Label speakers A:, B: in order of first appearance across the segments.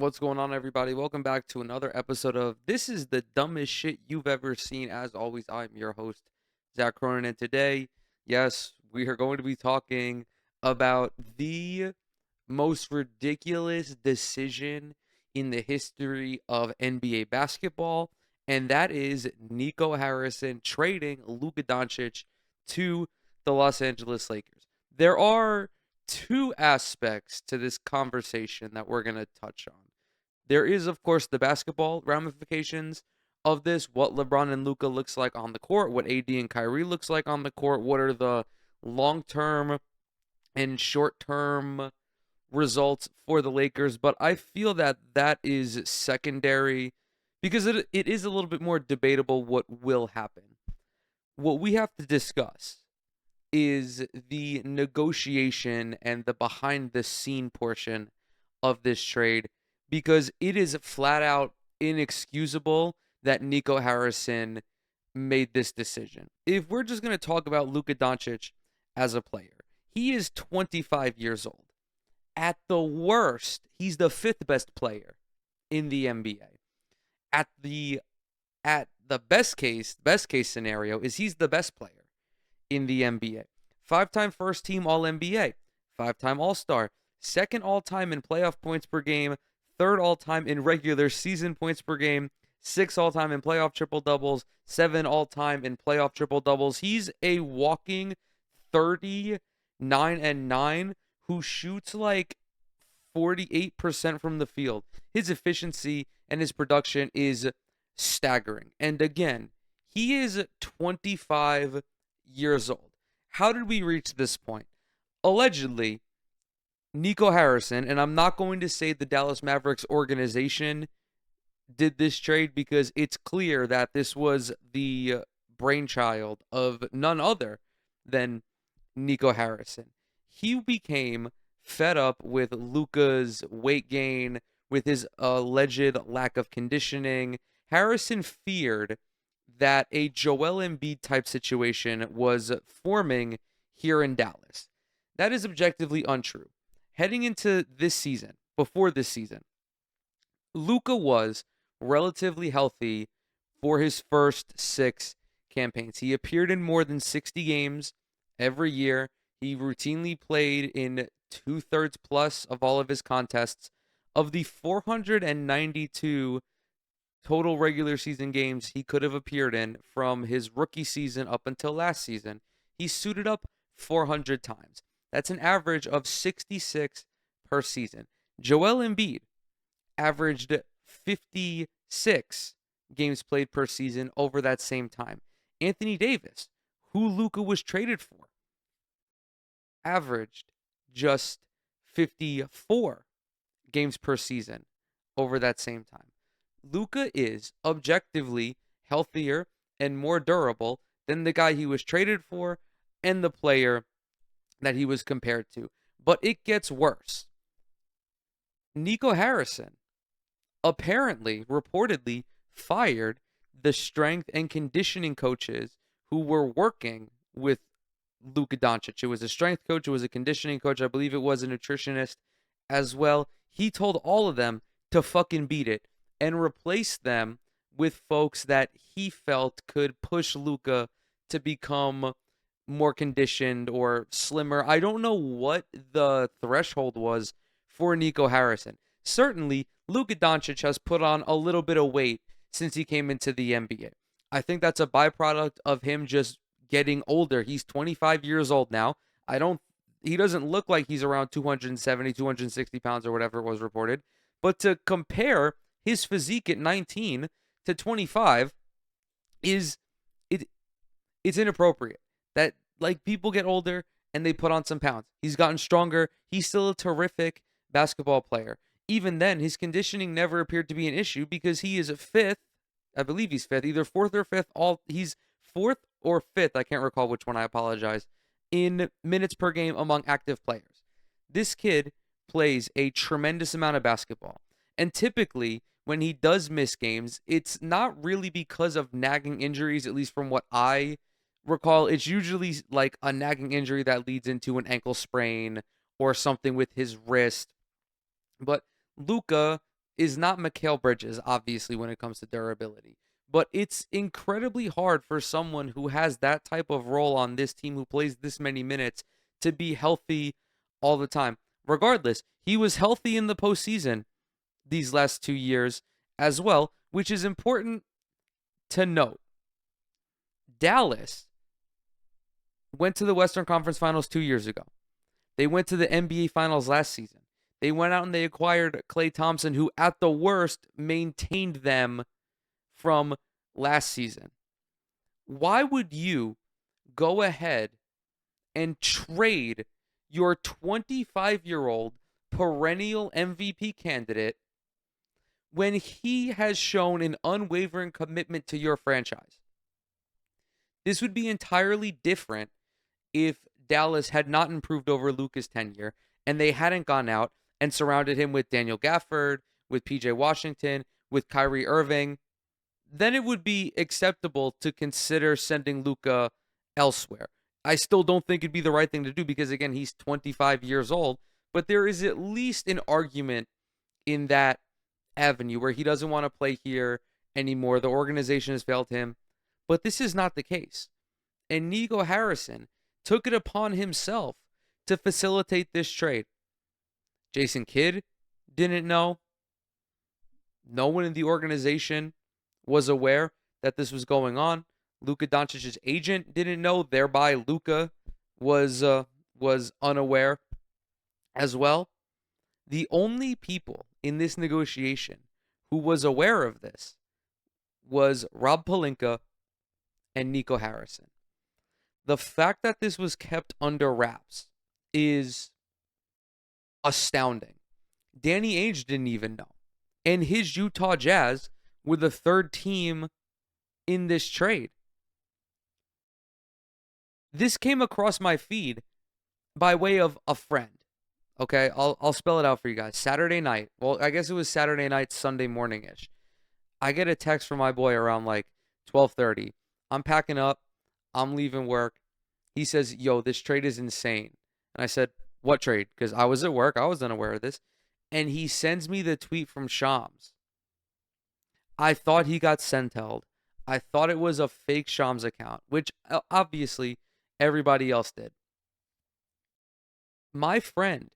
A: What's going on, everybody? Welcome back to another episode of This is the Dumbest Shit You've Ever Seen. As always, I'm your host, Zach Cronin, and today, yes, we are going to be talking about the most ridiculous decision in the history of NBA basketball, and that is Nico Harrison trading Luka Doncic to the Los Angeles Lakers. There are two aspects to this conversation that we're going to touch on. There is, of course, the basketball ramifications of this, what LeBron and Luka looks like on the court, what AD and Kyrie looks like on the court, what are the long-term and short-term results for the Lakers, but I feel that that is secondary because it is a little bit more debatable what will happen. What we have to discuss is the negotiation and the behind the scene portion of this trade because it is flat out inexcusable that Nico Harrison made this decision. If we're just going to talk about Luka Doncic as a player, he is 25 years old. At the worst, he's the fifth best player in the NBA. At the best case scenario is he's the best player in the NBA. Five-time first team All NBA, five-time All Star, second all time in playoff points per game, third all time in regular season points per game, sixth all time in playoff triple doubles, seven all time in playoff triple doubles. He's a walking 39-9 who shoots like 48% from the field. His efficiency and his production is staggering. And again, he is 25 years old. How did we reach this point? Allegedly, Nico Harrison, and I'm not going to say the Dallas Mavericks organization did this trade because it's clear that this was the brainchild of none other than Nico Harrison. He became fed up with Luka's weight gain, with his alleged lack of conditioning. Harrison feared that a Joel Embiid type situation was forming here in Dallas. That is objectively untrue. Heading into this season, before this season, Luka was relatively healthy for his first six campaigns. He appeared in more than 60 games every year. He routinely played in two-thirds plus of all of his contests. Of the 492 total regular season games he could have appeared in from his rookie season up until last season, he suited up 400 times. That's an average of 66 per season. Joel Embiid averaged 56 games played per season over that same time. Anthony Davis, who Luka was traded for, averaged just 54 games per season over that same time. Luka is objectively healthier and more durable than the guy he was traded for and the player that he was compared to. But it gets worse. Nico Harrison apparently, reportedly, fired the strength and conditioning coaches who were working with Luka Doncic. It was a strength coach, it was a conditioning coach, I believe it was a nutritionist as well. He told all of them to fucking beat it and replace them with folks that he felt could push Luka to become more conditioned or slimmer. I don't know what the threshold was for Nico Harrison. Certainly, Luka Doncic has put on a little bit of weight since he came into the NBA. I think that's a byproduct of him just getting older. He's 25 years old now. He doesn't look like he's around 270, 260 pounds or whatever it was reported. But to compare his physique at 19 to 25 is it's inappropriate. That like people get older and they put on some pounds. He's gotten stronger. He's still a terrific basketball player. Even then, his conditioning never appeared to be an issue because he is a fifth. I believe he's fifth, either fourth or fifth. He's fourth or fifth. I can't recall which one. I apologize. In minutes per game among active players, this kid plays a tremendous amount of basketball. And typically, when he does miss games, it's not really because of nagging injuries, at least from what I recall. It's usually like a nagging injury that leads into an ankle sprain or something with his wrist. But Luka is not Mikal Bridges, obviously, when it comes to durability. But it's incredibly hard for someone who has that type of role on this team, who plays this many minutes, to be healthy all the time. Regardless, he was healthy in the postseason these last 2 years as well, which is important to note. Dallas went to the Western Conference Finals 2 years ago. They went to the NBA Finals last season. They went out and they acquired Klay Thompson, who at the worst maintained them from last season. Why would you go ahead and trade your 25-year-old perennial MVP candidate when he has shown an unwavering commitment to your franchise? This would be entirely different if Dallas had not improved over Luka's tenure and they hadn't gone out and surrounded him with Daniel Gafford, with PJ Washington, with Kyrie Irving. Then it would be acceptable to consider sending Luka elsewhere. I still don't think it'd be the right thing to do because, again, he's 25 years old, but there is at least an argument in that avenue where he doesn't want to play here anymore. The organization has failed him, but this is not the case. And Nico Harrison took it upon himself to facilitate this trade. Jason Kidd didn't know. No one in the organization was aware that this was going on. Luka Doncic's agent didn't know. Thereby, Luka was unaware as well. The only people in this negotiation who was aware of this was Rob Pelinka and Nico Harrison. The fact that this was kept under wraps is astounding. Danny Ainge didn't even know. And his Utah Jazz were the third team in this trade. This came across my feed by way of a friend. Okay, I'll spell it out for you guys. Saturday night. Well, I guess it was Saturday night, Sunday morning-ish. I get a text from my boy around like 12:30. I'm packing up. I'm leaving work. He says, yo, this trade is insane. And I said, what trade? Because I was at work. I was unaware of this. And he sends me the tweet from Shams. I thought he got sent-held. I thought it was a fake Shams account, which obviously everybody else did. My friend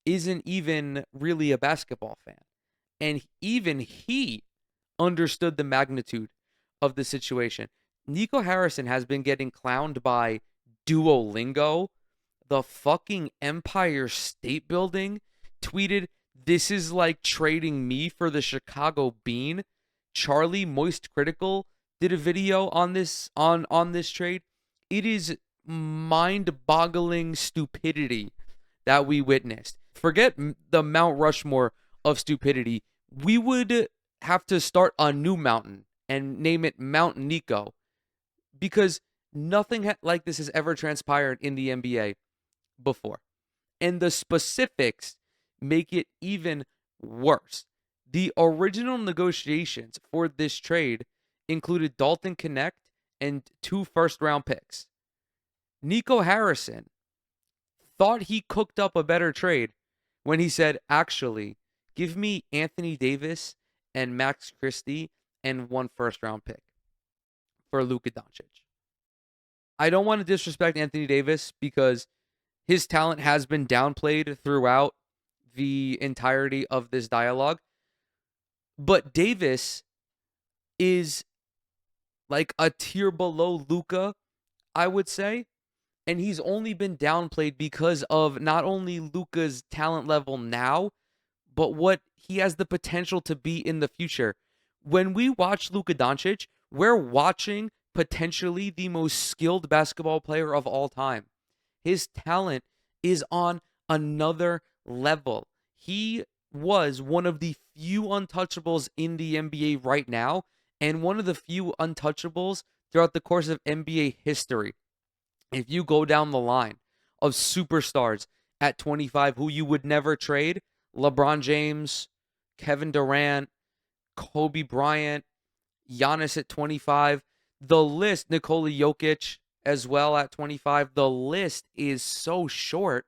A: isn't even really a basketball fan. And even he understood the magnitude of the situation. Nico Harrison has been getting clowned by Duolingo. The fucking Empire State Building tweeted, this is like trading me for the Chicago Bean. Charlie Moist Critical did a video on this on this trade. It is mind-boggling stupidity that we witnessed. Forget the Mount Rushmore of stupidity. We would have to start a new mountain and name it Mount Nico, because nothing like this has ever transpired in the NBA before. And the specifics make it even worse. The original negotiations for this trade included Dalton Connect and 2 first-round picks. Nico Harrison thought he cooked up a better trade when he said, actually, give me Anthony Davis and Max Christie and 1 first-round pick for Luka Doncic. I don't want to disrespect Anthony Davis because his talent has been downplayed throughout the entirety of this dialogue. But Davis is like a tier below Luka, I would say. And he's only been downplayed because of not only Luka's talent level now, but what he has the potential to be in the future. When we watch Luka Doncic, we're watching potentially the most skilled basketball player of all time. His talent is on another level. He was one of the few untouchables in the NBA right now, and one of the few untouchables throughout the course of NBA history. If you go down the line of superstars at 25 who you would never trade, LeBron James, Kevin Durant, Kobe Bryant, Giannis at 25, the list, Nikola Jokic as well at 25, the list is so short.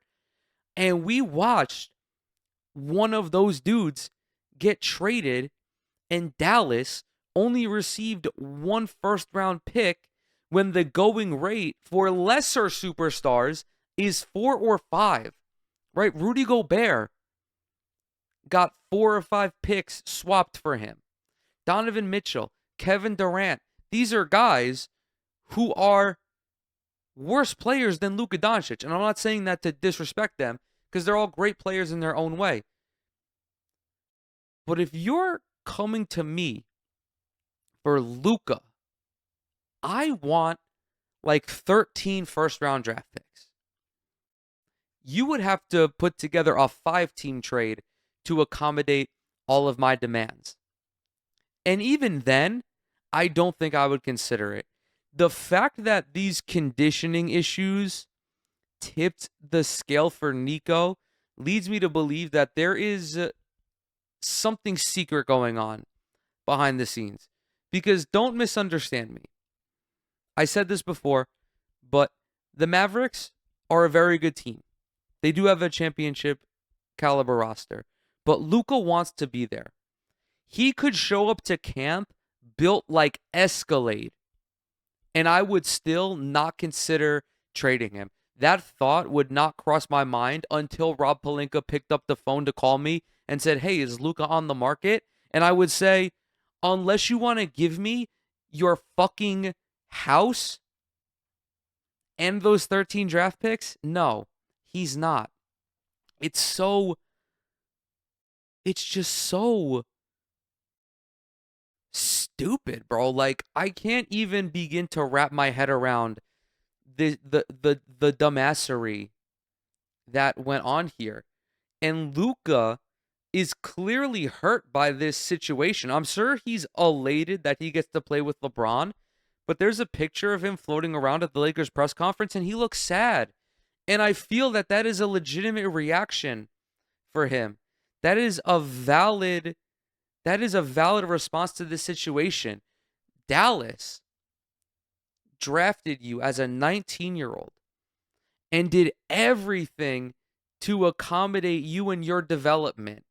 A: And we watched one of those dudes get traded and Dallas only received one first-round pick when the going rate for lesser superstars is 4 or 5, right? Rudy Gobert got 4 or 5 picks swapped for him. Donovan Mitchell, Kevin Durant, these are guys who are worse players than Luka Doncic. And I'm not saying that to disrespect them, because they're all great players in their own way. But if you're coming to me for Luka, I want like 13 first-round draft picks. You would have to put together a 5-team trade to accommodate all of my demands. And even then, I don't think I would consider it. The fact that these conditioning issues tipped the scale for Nico leads me to believe that there is something secret going on behind the scenes. Because don't misunderstand me. I said this before, but the Mavericks are a very good team. They do have a championship caliber roster, but Luka wants to be there. He could show up to camp built like Escalade, and I would still not consider trading him. That thought would not cross my mind until Rob Pelinka picked up the phone to call me and said, "Hey, is Luka on the market?" And I would say, unless you want to give me your fucking house and those 13 draft picks, no, he's not. It's just so stupid, bro. Like, I can't even begin to wrap my head around the dumbassery that went on here. And Luka is clearly hurt by this situation. I'm sure he's elated that he gets to play with LeBron, but there's a picture of him floating around at the Lakers press conference and he looks sad. And I feel that that is a legitimate reaction for him. That is a valid response to this situation. Dallas drafted you as a 19-year-old and did everything to accommodate you and your development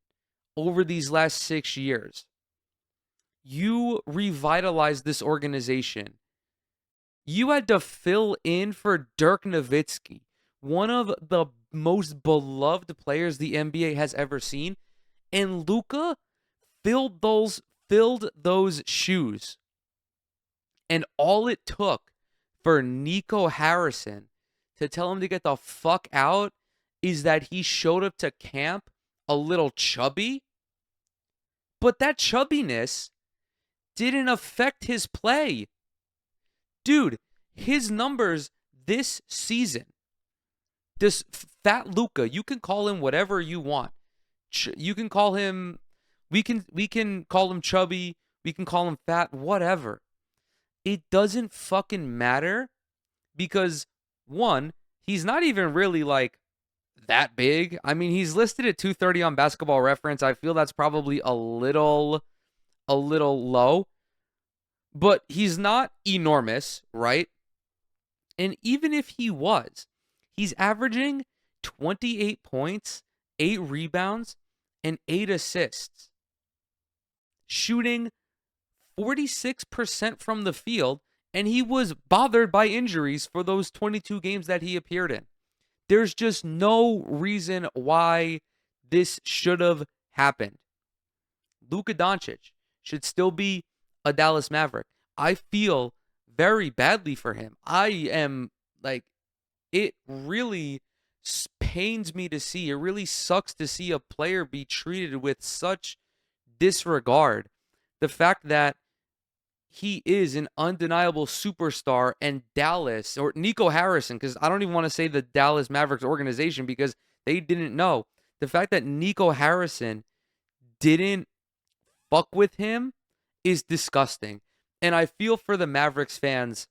A: over these last 6 years. You revitalized this organization. You had to fill in for Dirk Nowitzki, one of the most beloved players the NBA has ever seen, and Luka filled those shoes. And all it took for Nico Harrison to tell him to get the fuck out is that he showed up to camp a little chubby. But that chubbiness didn't affect his play. Dude, his numbers this season, this fat Luka, you can call him whatever you want. You can call him, we can call him chubby, we can call him fat, whatever. It doesn't fucking matter because, one, he's not even really like that big. I mean, he's listed at 230 on Basketball Reference. I feel that's probably a little low, but he's not enormous, right? And even if he was, he's averaging 28 points, 8 rebounds, and 8 assists, shooting 46% from the field, and he was bothered by injuries for those 22 games that he appeared in. There's just no reason why this should have happened. Luka Doncic should still be a Dallas Maverick. I feel very badly for him. I am like, it really pains me to see. It really sucks to see a player be treated with such disregard. The fact that he is an undeniable superstar, and Dallas, or Nico Harrison, because I don't even want to say the Dallas Mavericks organization because they didn't know. The fact that Nico Harrison didn't fuck with him is disgusting. And I feel for the Mavericks fans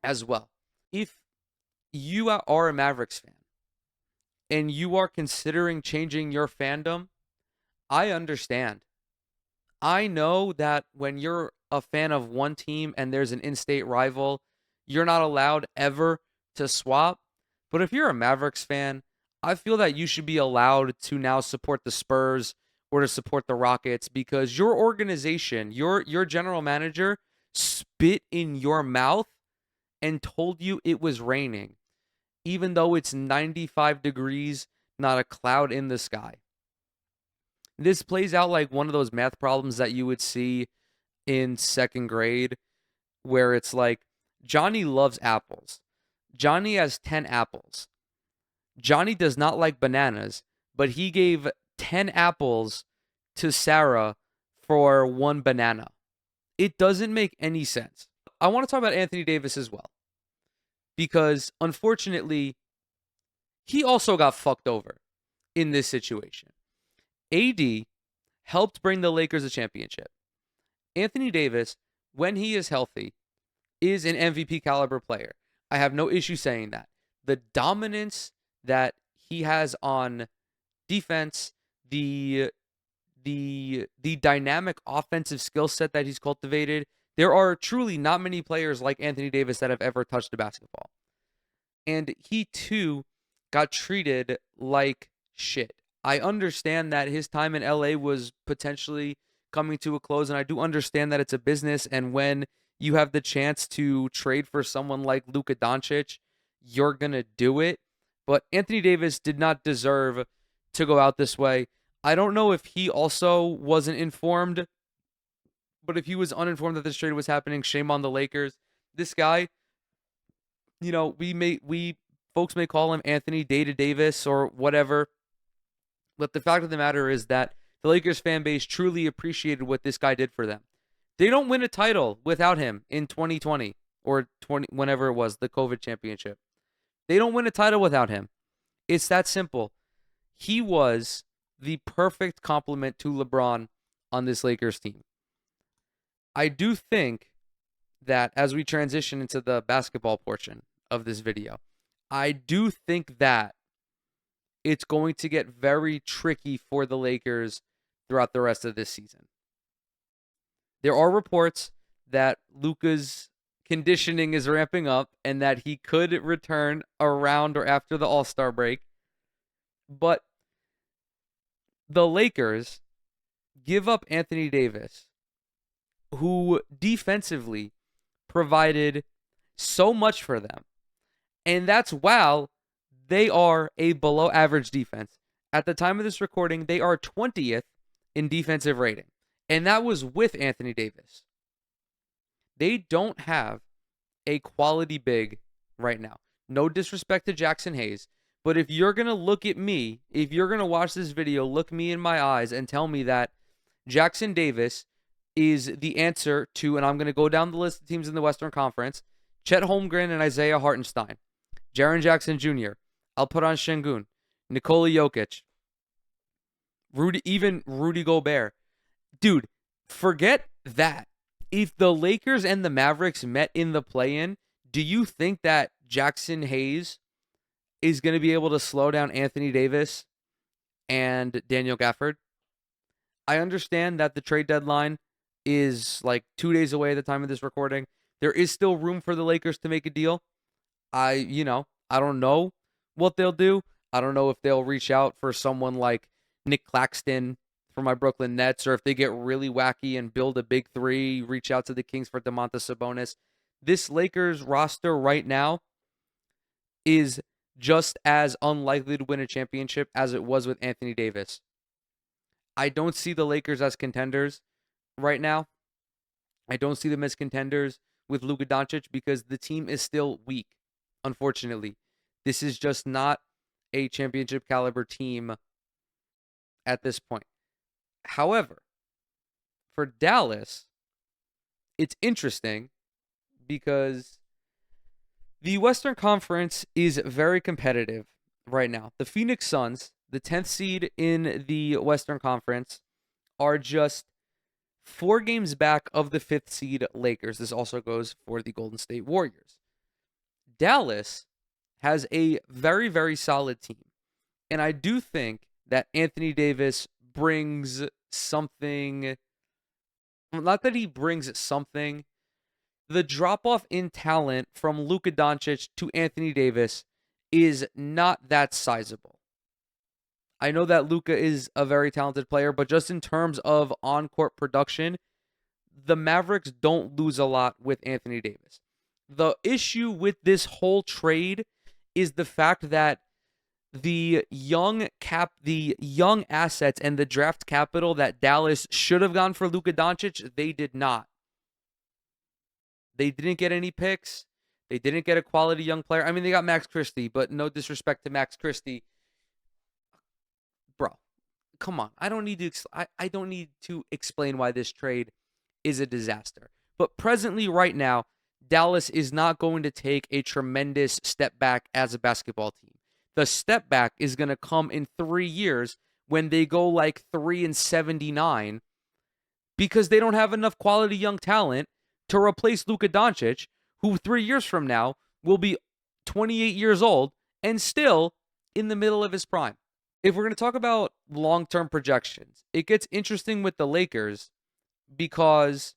A: as well. If you are a Mavericks fan and you are considering changing your fandom, I understand. I know that when you're a fan of one team and there's an in-state rival, you're not allowed ever to swap. But if you're a Mavericks fan, I feel that you should be allowed to now support the Spurs or to support the Rockets because your organization, your general manager spit in your mouth and told you it was raining, even though it's 95 degrees, not a cloud in the sky. This plays out like one of those math problems that you would see in second grade where it's like Johnny loves apples. Johnny has 10 apples. Johnny does not like bananas, but he gave 10 apples to Sarah for one banana. It doesn't make any sense. I want to talk about Anthony Davis as well, because unfortunately, he also got fucked over in this situation. AD helped bring the Lakers a championship. Anthony Davis, when he is healthy, is an MVP caliber player. I have no issue saying that. The dominance that he has on defense, the dynamic offensive skill set that he's cultivated, there are truly not many players like Anthony Davis that have ever touched a basketball. And he too got treated like shit. I understand that his time in LA was potentially coming to a close, and I do understand that it's a business, and when you have the chance to trade for someone like Luka Doncic, you're going to do it. But Anthony Davis did not deserve to go out this way. I don't know if he also wasn't informed, but if he was uninformed that this trade was happening, shame on the Lakers. This guy, we folks may call him Anthony Data Davis or whatever, but the fact of the matter is that the Lakers fan base truly appreciated what this guy did for them. They don't win a title without him in 2020 or whenever it was, the COVID championship. They don't win a title without him. It's that simple. He was the perfect complement to LeBron on this Lakers team. I do think that as we transition into the basketball portion of this video, I do think that it's going to get very tricky for the Lakers throughout the rest of this season. There are reports that Luka's conditioning is ramping up and that he could return around or after the All-Star break. But the Lakers give up Anthony Davis, who defensively provided so much for them. And that's while they are a below average defense. At the time of this recording, they are 20th in defensive rating. And that was with Anthony Davis. They don't have a quality big right now. No disrespect to Jackson Hayes, but if you're going to look at me, if you're going to watch this video, look me in my eyes and tell me that Jackson Davis is the answer to, and I'm going to go down the list of teams in the Western Conference, Chet Holmgren and Isaiah Hartenstein, Jaren Jackson Jr., Alperen Şengün, Nikola Jokic, Rudy Gobert. Dude, forget that. If the Lakers and the Mavericks met in the play-in, do you think that Jackson Hayes is going to be able to slow down Anthony Davis and Daniel Gafford? I understand that the trade deadline is like 2 days away at the time of this recording. There is still room for the Lakers to make a deal. I don't know what they'll do. I don't know if they'll reach out for someone like Nick Claxton for my Brooklyn Nets, or if they get really wacky and build a big three, reach out to the Kings for Domantas Sabonis. This Lakers roster right now is just as unlikely to win a championship as it was with Anthony Davis. I don't see the Lakers as contenders right now. I don't see them as contenders with Luka Doncic because the team is still weak, unfortunately. This is just not a championship caliber team at this point. However, for Dallas, it's interesting because the Western Conference is very competitive right now. The Phoenix Suns, the 10th seed in the Western Conference, are just 4 games back of the 5th seed Lakers. This also goes for the Golden State Warriors. Dallas has a very, very solid team. And I do think that Anthony Davis brings something. Not that he brings something. The drop-off in talent from Luka Doncic to Anthony Davis is not that sizable. I know that Luka is a very talented player, but just in terms of on-court production, the Mavericks don't lose a lot with Anthony Davis. The issue with this whole trade is the fact that the young assets and the draft capital that Dallas should have gone for Luka Doncic, they did not. They didn't get any picks. They didn't get a quality young player. I mean, they got Max Christie, but no disrespect to Max Christie, bro. Come on. I don't need to explain why this trade is a disaster. But presently, right now, Dallas is not going to take a tremendous step back as a basketball team. The step back is going to come in 3 years when they go like 3-79 because they don't have enough quality young talent to replace Luka Doncic, who 3 years from now will be 28 years old and still in the middle of his prime. If we're going to talk about long-term projections, it gets interesting with the Lakers because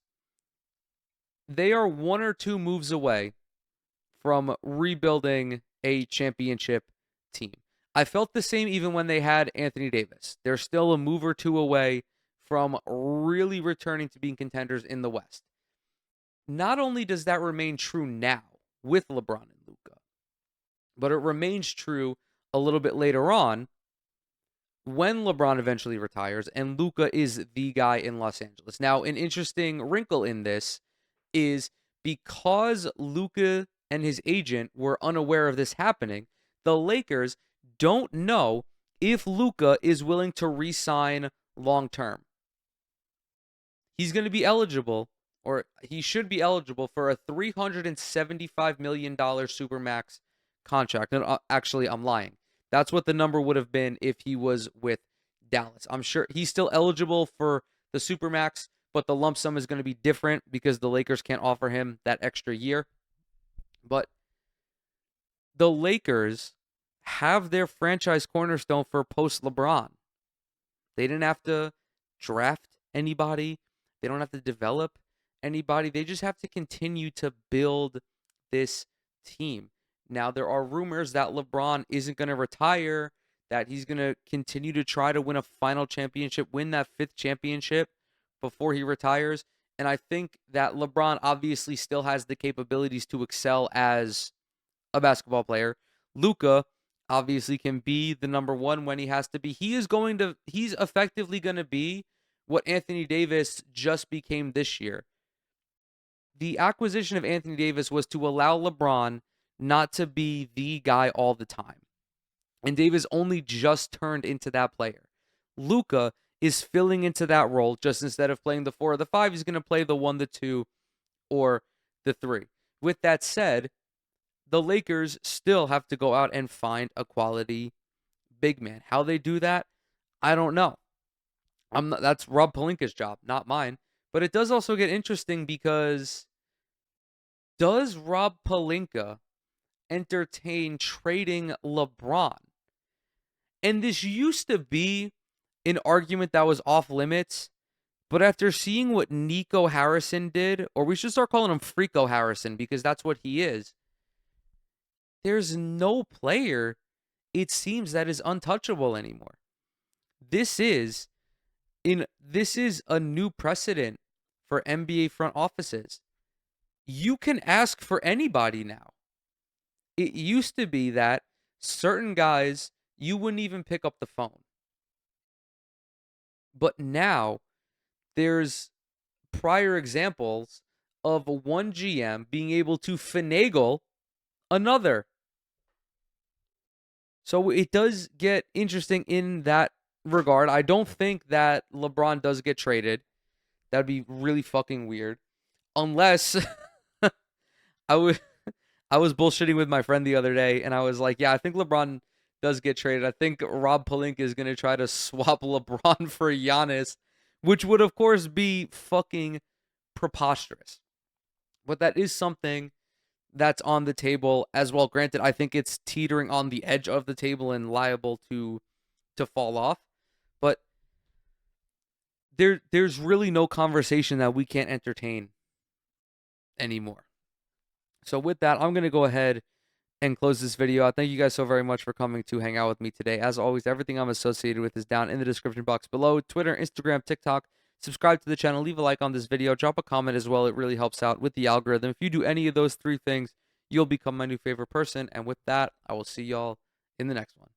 A: they are 1 or 2 moves away from rebuilding a championship team. I felt the same even when they had Anthony Davis. They're still a move or 2 away from really returning to being contenders in the West. Not only does that remain true now with LeBron and Luka, but it remains true a little bit later on when LeBron eventually retires and Luka is the guy in Los Angeles. Now, an interesting wrinkle in this is because Luka and his agent were unaware of this happening, the Lakers don't know if Luka is willing to re-sign long-term. He's going to be eligible, or he should be eligible for a $375 million Supermax contract. And actually, I'm lying. That's what the number would have been if he was with Dallas. I'm sure he's still eligible for the Supermax, but the lump sum is going to be different because the Lakers can't offer him that extra year. But the Lakers have their franchise cornerstone for post-LeBron. They didn't have to draft anybody. They don't have to develop anybody. They just have to continue to build this team. Now, there are rumors that LeBron isn't going to retire, that he's going to continue to try to win a final championship, win that 5th championship before he retires. And I think that LeBron obviously still has the capabilities to excel as a basketball player. Luka obviously can be the number 1 when he has to be. He's effectively going to be what Anthony Davis just became this year. The acquisition of Anthony Davis was to allow LeBron not to be the guy all the time. And Davis only just turned into that player. Luka is filling into that role. Just instead of playing the 4 or the 5, he's going to play the 1, the 2, or the 3. With that said, the Lakers still have to go out and find a quality big man. How they do that, I don't know. That's Rob Pelinka's job, not mine. But it does also get interesting because does Rob Pelinka entertain trading LeBron? And this used to be an argument that was off limits, but after seeing what Nico Harrison did, or we should start calling him Freako Harrison because that's what he is, there's no player, it seems, that is untouchable anymore. This is a new precedent for NBA front offices. You can ask for anybody now. It used to be that certain guys, you wouldn't even pick up the phone. But now, there's prior examples of one GM being able to finagle another. So it does get interesting in that regard. I don't think that LeBron does get traded. That'd be really fucking weird. Unless I was bullshitting with my friend the other day, and I was like, yeah, I think LeBron does get traded. I think Rob Pelinka is going to try to swap LeBron for Giannis, which would, of course, be fucking preposterous. But that is something that's on the table as well. Granted, I think it's teetering on the edge of the table and liable to fall off. But there's really no conversation that we can't entertain anymore. So with that, I'm going to go ahead and close this video out. Thank you guys so very much for coming to hang out with me today. As always, everything I'm associated with is down in the description box below. Twitter, Instagram, TikTok. Subscribe to the channel. Leave a like on this video. Drop a comment as well. It really helps out with the algorithm. If you do any of those three things, you'll become my new favorite person. And with that, I will see y'all in the next one.